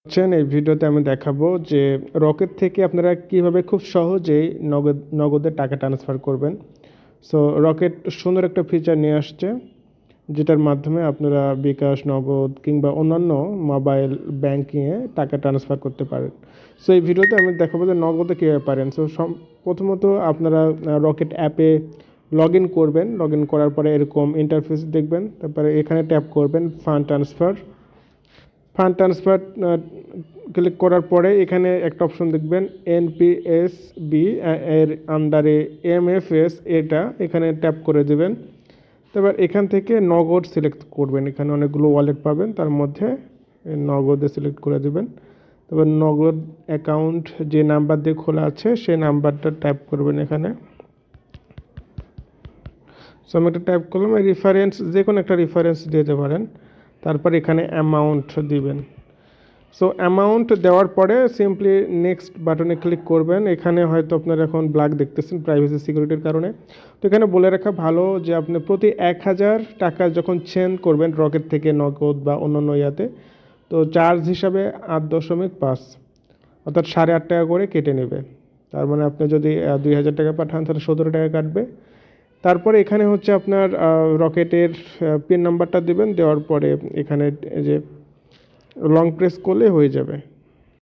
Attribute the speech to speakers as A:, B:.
A: এই ভিডিওতে আমি দেখাবো যে রকেট থেকে আপনারা কিভাবে খুব সহজেই নগদে টাকা ট্রান্সফার করবেন। সো রকেট সুন্দর একটা ফিচার নিয়ে আসছে, যেটার মাধ্যমে আপনারা বিকাশ, নগদ কিংবা অন্যান্য মোবাইল ব্যাংকিংয়ে টাকা ট্রান্সফার করতে পারেন। সো এই ভিডিওতে আমি দেখাবো যে নগদে কীভাবে পারেন। সো প্রথমত আপনারা রকেট অ্যাপে লগ ইন করবেন। লগ ইন করার পরে এরকম ইন্টারফেস দেখবেন। তারপরে এখানে ট্যাপ করবেন ফান্ড ট্রান্সফার। ক্লিক করার পরে এখানে একটা অপশন দেখবেন এনপিএসবি এর আন্ডারে এমএফএস, এটা এখানে ট্যাপ করে দেবেন। তারপর এখান থেকে নগদ সিলেক্ট করবেন। এখানে অনেকগুলো ওয়ালেট পাবেন, তার মধ্যে নগদে সিলেক্ট করে দেবেন। তারপর নগদ অ্যাকাউন্ট যে নাম্বার দিয়ে খোলা আছে সেই নাম্বারটা ট্যাপ করবেন এখানে। সো আমি একটা ট্যাপ করলাম, রেফারেন্স যে কোনো একটা রেফারেন্স দিতে পারেন। তারপর এখানে অ্যামাউন্ট দিবেন। সো অ্যামাউন্ট দেওয়ার পরে সিম্পলি নেক্সট বাটনে ক্লিক করবেন। এখানে হয়তো আপনারা এখন ব্ল্যাক দেখতেছেন প্রাইভেসি সিকিউরিটির কারণে। তো এখানে বলে রাখা ভালো যে আপনি প্রতি 1000 টাকা যখন চেঞ্জ করবেন রকেট থেকে নগদ বা অন্যান্য ইয়াতে, তো চার্জ হিসাবে 8.5 অর্থাৎ 8.5 টাকা করে কেটে নেবে। তার মানে আপনি যদি 2000 টাকা পাঠান তাহলে 17 টাকা কাটবে। তারপরে এখানে হচ্ছে আপনার রকেটের পিন নাম্বারটা দেবেন। দেওয়ার পরে এখানে যে লং প্রেস করলে হয়ে যাবে।